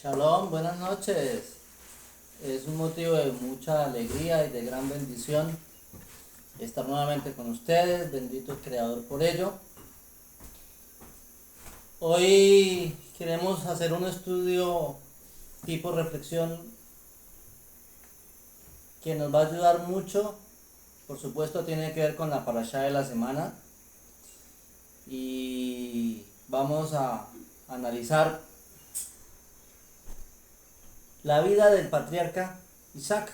Shalom, buenas noches. Es un motivo de mucha alegría y de gran bendición estar nuevamente con ustedes. Bendito el Creador por ello. Hoy queremos hacer un estudio tipo reflexión que nos va a ayudar mucho. Por supuesto tiene que ver con la parashá de la semana. Y vamos a analizar la vida del patriarca Isaac,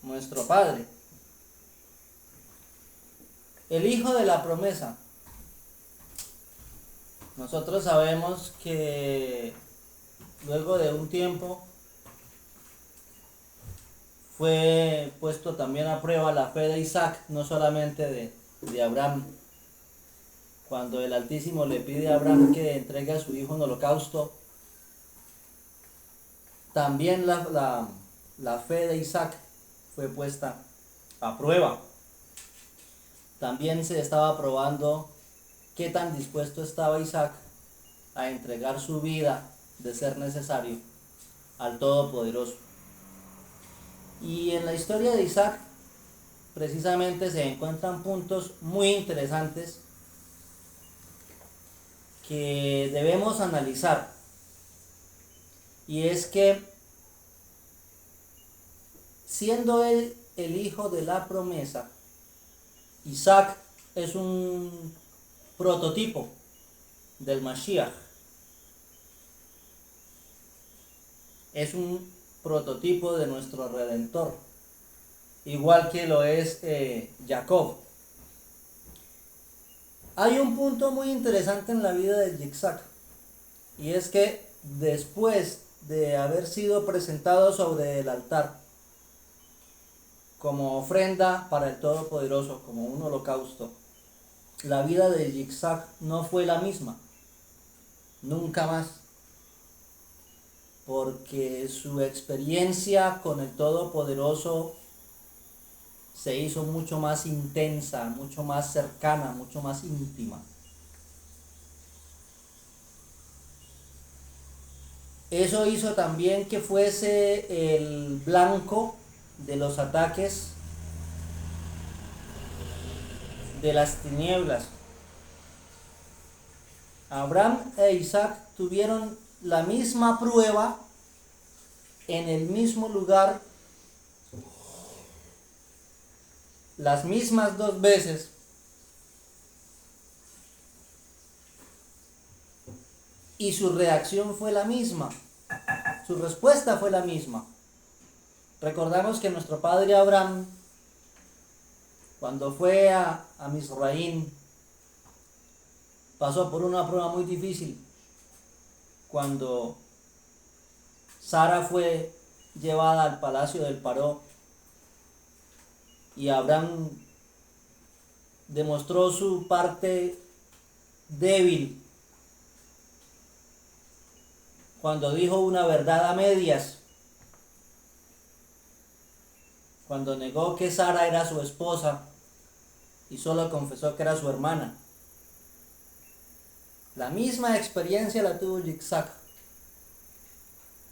nuestro padre, el hijo de la promesa. Nosotros sabemos que luego de un tiempo fue puesto también a prueba la fe de Isaac, no solamente de Abraham. Cuando el Altísimo le pide a Abraham que entregue a su hijo en holocausto, también la fe de Isaac fue puesta a prueba. También se estaba probando qué tan dispuesto estaba Isaac a entregar su vida, de ser necesario, al Todopoderoso. Y en la historia de Isaac precisamente se encuentran puntos muy interesantes que debemos analizar. Y es que siendo él el hijo de la promesa, Isaac es un prototipo del Mashiach. Es un prototipo de nuestro Redentor, igual que lo es Jacob. Hay un punto muy interesante en la vida de Yitzhak, y es que después de haber sido presentado sobre el altar como ofrenda para el Todopoderoso, como un holocausto, la vida de Yitzhak no fue la misma, nunca más, porque su experiencia con el Todopoderoso se hizo mucho más intensa, mucho más cercana, mucho más íntima. Eso hizo también que fuese el blanco de los ataques de las tinieblas. Abraham e Isaac tuvieron la misma prueba en el mismo lugar, las mismas dos veces, y su reacción fue la misma, su respuesta fue la misma. Recordamos que nuestro padre Abraham, cuando fue a Mizraín, pasó por una prueba muy difícil. Cuando Sara fue llevada al palacio del Paró y Abraham demostró su parte débil cuando dijo una verdad a medias, cuando negó que Sara era su esposa y solo confesó que era su hermana. La misma experiencia la tuvo Yitzhak,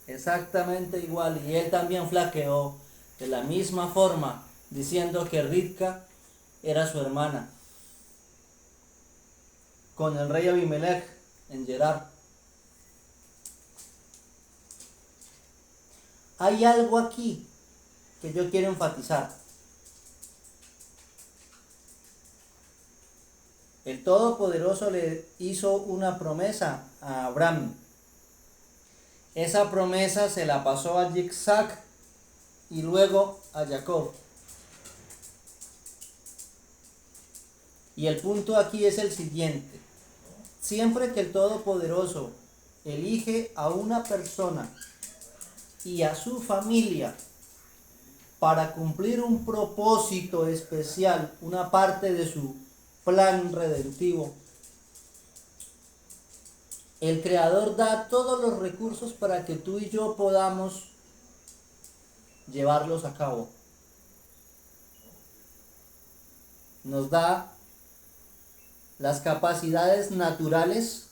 exactamente igual, y él también flaqueó de la misma forma, diciendo que Rivka era su hermana, con el rey Abimelech en Gerar. Hay algo aquí que yo quiero enfatizar. El Todopoderoso le hizo una promesa a Abraham. Esa promesa se la pasó a Yitzhak y luego a Jacob. Y el punto aquí es el siguiente. Siempre que el Todopoderoso elige a una persona y a su familia para cumplir un propósito especial, una parte de su plan redentivo, el Creador da todos los recursos para que tú y yo podamos llevarlos a cabo. Nos da las capacidades naturales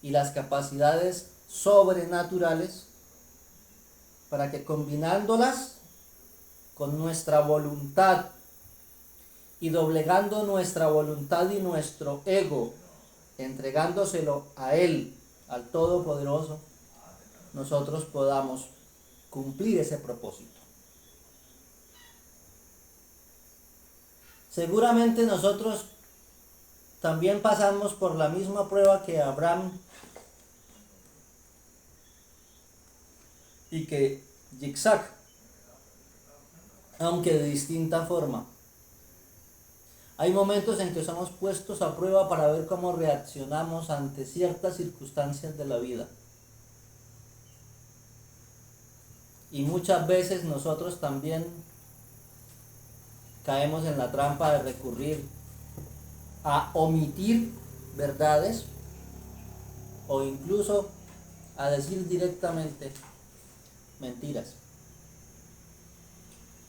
y las capacidades sobrenaturales para que combinándolas con nuestra voluntad y doblegando nuestra voluntad y nuestro ego, entregándoselo a Él, al Todopoderoso, nosotros podamos cumplir ese propósito. Seguramente nosotros también pasamos por la misma prueba que Abraham y que Yitzhak, aunque de distinta forma. Hay momentos en que somos puestos a prueba para ver cómo reaccionamos ante ciertas circunstancias de la vida. Y muchas veces nosotros también caemos en la trampa de recurrir a omitir verdades o incluso a decir directamente mentiras.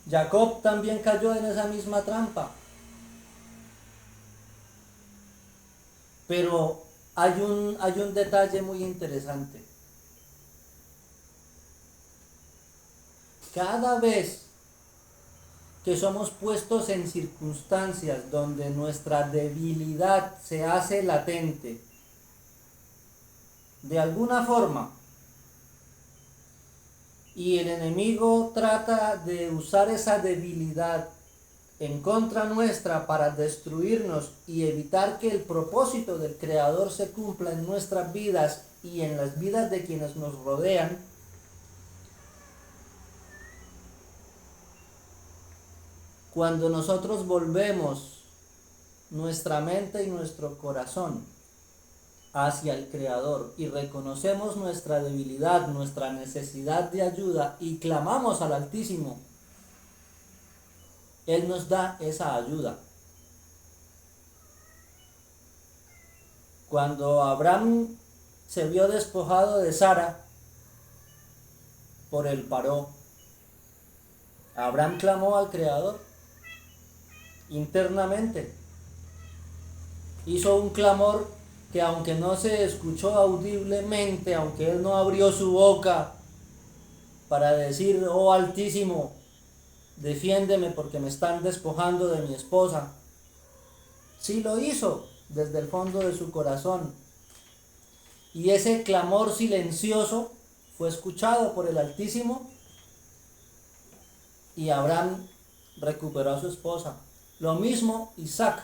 Jacob también cayó en esa misma trampa. Pero hay un detalle muy interesante. Cada vez que somos puestos en circunstancias donde nuestra debilidad se hace latente, de alguna forma, y el enemigo trata de usar esa debilidad en contra nuestra para destruirnos y evitar que el propósito del Creador se cumpla en nuestras vidas y en las vidas de quienes nos rodean, cuando nosotros volvemos nuestra mente y nuestro corazón hacia el Creador y reconocemos nuestra debilidad, nuestra necesidad de ayuda y clamamos al Altísimo, Él nos da esa ayuda. Cuando Abraham se vio despojado de Sara por el Paró, Abraham clamó al Creador internamente. Hizo un clamor que, aunque no se escuchó audiblemente, aunque él no abrió su boca para decir: oh Altísimo, defiéndeme porque me están despojando de mi esposa, sí lo hizo desde el fondo de su corazón. Y ese clamor silencioso fue escuchado por el Altísimo y Abraham recuperó a su esposa. Lo mismo Isaac.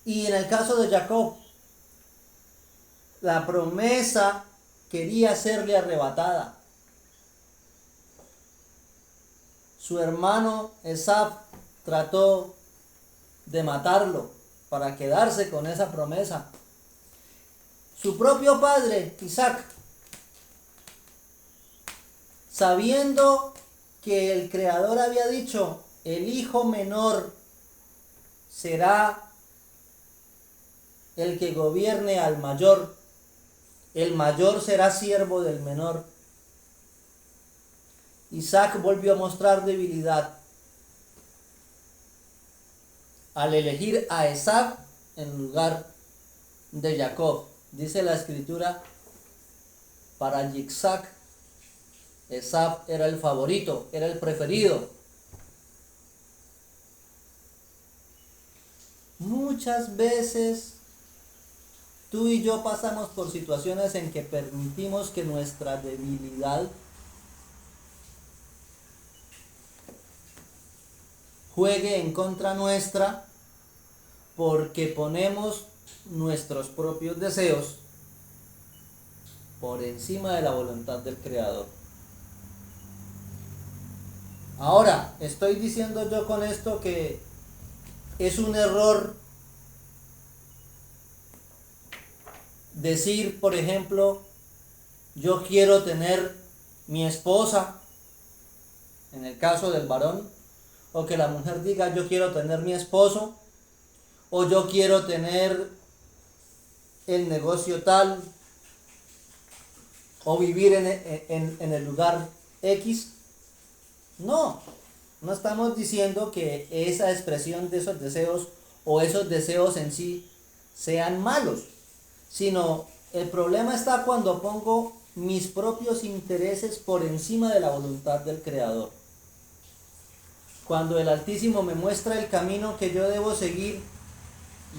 Y en el caso de Jacob, la promesa quería serle arrebatada. Su hermano Esaú trató de matarlo para quedarse con esa promesa. Su propio padre, Isaac, sabiendo que el Creador había dicho: el hijo menor será el que gobierne al mayor, el mayor será siervo del menor, Isaac volvió a mostrar debilidad al elegir a Esaú en lugar de Jacob. Dice la escritura: para Yitzhak, Esaú era el favorito, era el preferido. Muchas veces tú y yo pasamos por situaciones en que permitimos que nuestra debilidad juegue en contra nuestra, porque ponemos nuestros propios deseos por encima de la voluntad del Creador. Ahora, estoy diciendo yo con esto que es un error decir, por ejemplo, yo quiero tener mi esposa, en el caso del varón, o que la mujer diga: yo quiero tener mi esposo, o yo quiero tener el negocio tal, o vivir en el lugar X. No estamos diciendo que esa expresión de esos deseos o esos deseos en sí sean malos. sino el problema está cuando pongo mis propios intereses por encima de la voluntad del Creador. Cuando el Altísimo me muestra el camino que yo debo seguir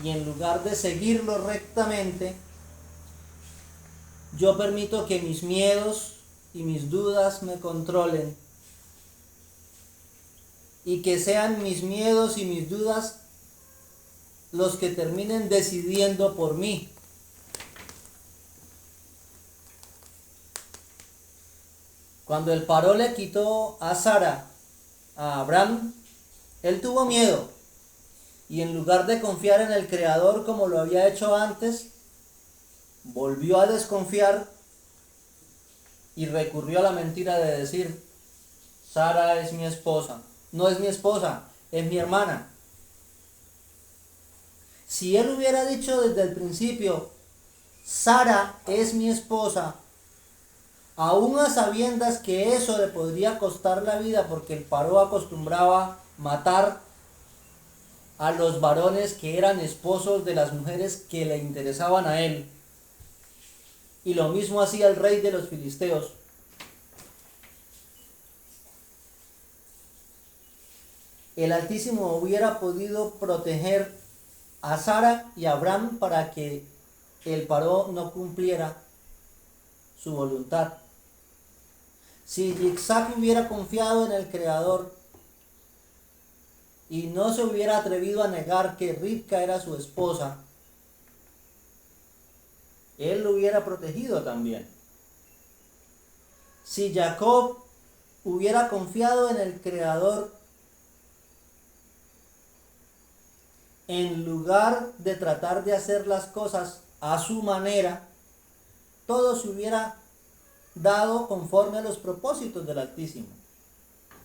y en lugar de seguirlo rectamente, yo permito que mis miedos y mis dudas me controlen y que sean mis miedos y mis dudas los que terminen decidiendo por mí. Cuando el Paró le quitó a Sara a Abraham, él tuvo miedo y en lugar de confiar en el Creador como lo había hecho antes, volvió a desconfiar y recurrió a la mentira de decir: Sara es mi esposa. No es mi esposa, es mi hermana. Si él hubiera dicho desde el principio: Sara es mi esposa, aún a sabiendas que eso le podría costar la vida, porque el Paró acostumbraba matar a los varones que eran esposos de las mujeres que le interesaban a él, y lo mismo hacía el rey de los filisteos. El Altísimo hubiera podido proteger a Sara y a Abraham para que el Paró no cumpliera su voluntad. Si Isaac hubiera confiado en el Creador y no se hubiera atrevido a negar que Ribca era su esposa, él lo hubiera protegido también. Si Jacob hubiera confiado en el Creador en lugar de tratar de hacer las cosas a su manera, todo se hubiera dado conforme a los propósitos del Altísimo,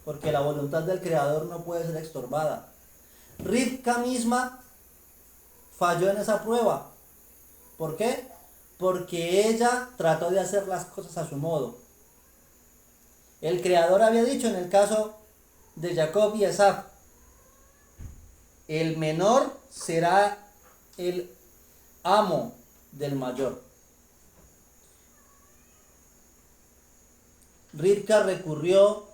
porque la voluntad del Creador no puede ser estorbada. Ribca misma falló en esa prueba. ¿Por qué? Porque ella trató de hacer las cosas a su modo. El Creador había dicho en el caso de Jacob y Esaú: el menor será el amo del mayor. Ribca recurrió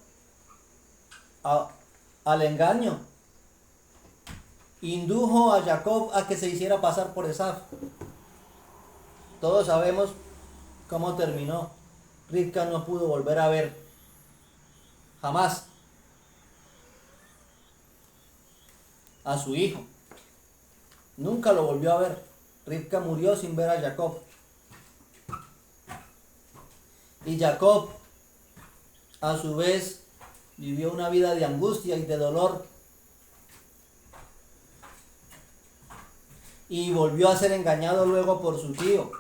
al engaño, indujo a Jacob a que se hiciera pasar por Esaú. Todos sabemos cómo terminó. Ribca no pudo volver a ver jamás a su hijo. Nunca lo volvió a ver. Ribca murió sin ver a Jacob. Y Jacob, a su vez, vivió una vida de angustia y de dolor. Y volvió a ser engañado luego por su tío.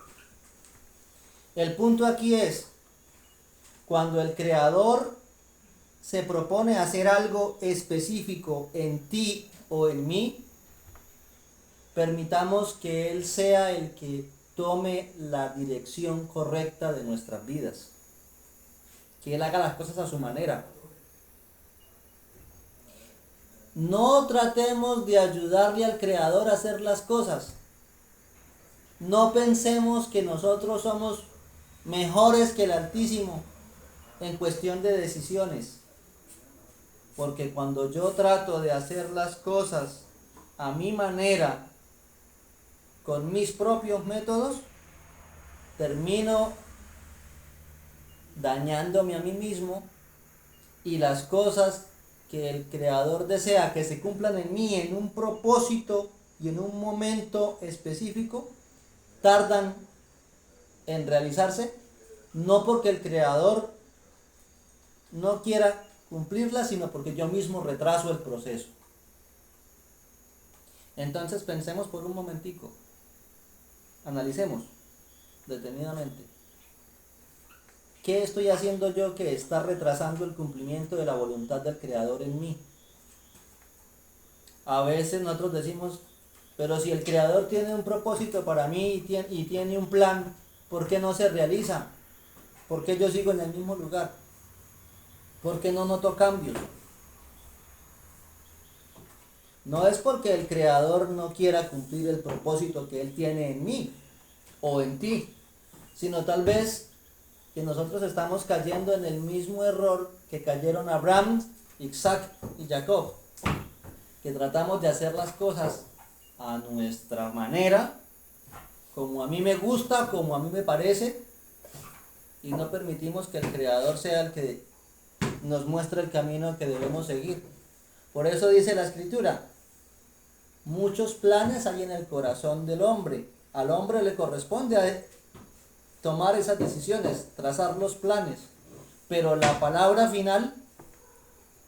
El punto aquí es: cuando el Creador se propone hacer algo específico en ti o en mí, permitamos que Él sea el que tome la dirección correcta de nuestras vidas, que Él haga las cosas a su manera. No tratemos de ayudarle al Creador a hacer las cosas. No pensemos que nosotros somos mejores que el Altísimo en cuestión de decisiones, porque cuando yo trato de hacer las cosas a mi manera, con mis propios métodos, termino dañándome a mí mismo, y las cosas que el Creador desea que se cumplan en mí en un propósito y en un momento específico, tardan en realizarse, no porque el Creador no quiera cumplirlas, sino porque yo mismo retraso el proceso. Entonces pensemos por un momentico, analicemos detenidamente: ¿qué estoy haciendo yo que está retrasando el cumplimiento de la voluntad del Creador en mí? A veces nosotros decimos: pero si el Creador tiene un propósito para mí y tiene un plan, ¿por qué no se realiza? ¿Por qué yo sigo en el mismo lugar? ¿Por qué no noto cambios? No es porque el Creador no quiera cumplir el propósito que Él tiene en mí, o en ti, sino tal vez que nosotros estamos cayendo en el mismo error que cayeron Abraham, Isaac y Jacob, que tratamos de hacer las cosas a nuestra manera, como a mí me gusta, como a mí me parece, y no permitimos que el Creador sea el que nos muestre el camino que debemos seguir. Por eso dice la Escritura, muchos planes hay en el corazón del hombre. Al hombre le corresponde tomar esas decisiones, trazar los planes, pero la palabra final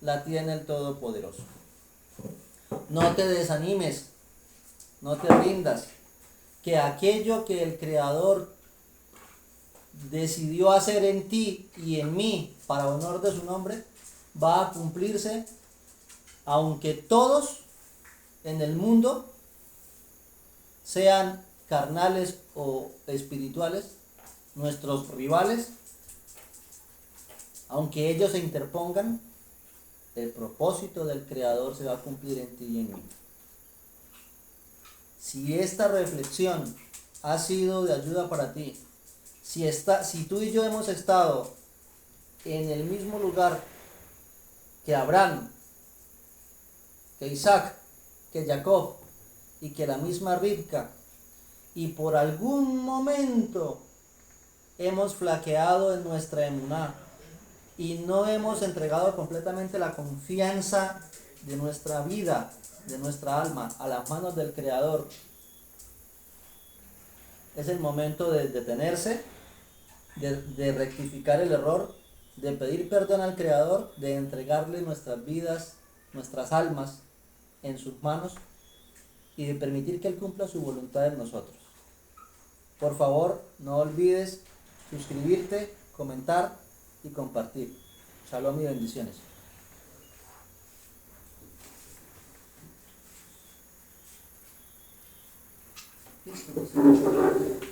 la tiene el Todopoderoso. No te desanimes, no te rindas, que aquello que el Creador decidió hacer en ti y en mí para honor de su nombre va a cumplirse, aunque todos en el mundo sean carnales o espirituales, nuestros rivales, aunque ellos se interpongan, el propósito del Creador se va a cumplir en ti y en mí. Si esta reflexión ha sido de ayuda para ti, si tú y yo hemos estado en el mismo lugar que Abraham, que Isaac, que Jacob y que la misma Ribca, y por algún momento hemos flaqueado en nuestra emuná y no hemos entregado completamente la confianza de nuestra vida, de nuestra alma, a las manos del Creador, es el momento de detenerse, de rectificar el error, de pedir perdón al Creador, de entregarle nuestras vidas, nuestras almas en sus manos y de permitir que Él cumpla su voluntad en nosotros. Por favor, no olvides suscribirte, comentar y compartir. Shalom y bendiciones. Listo.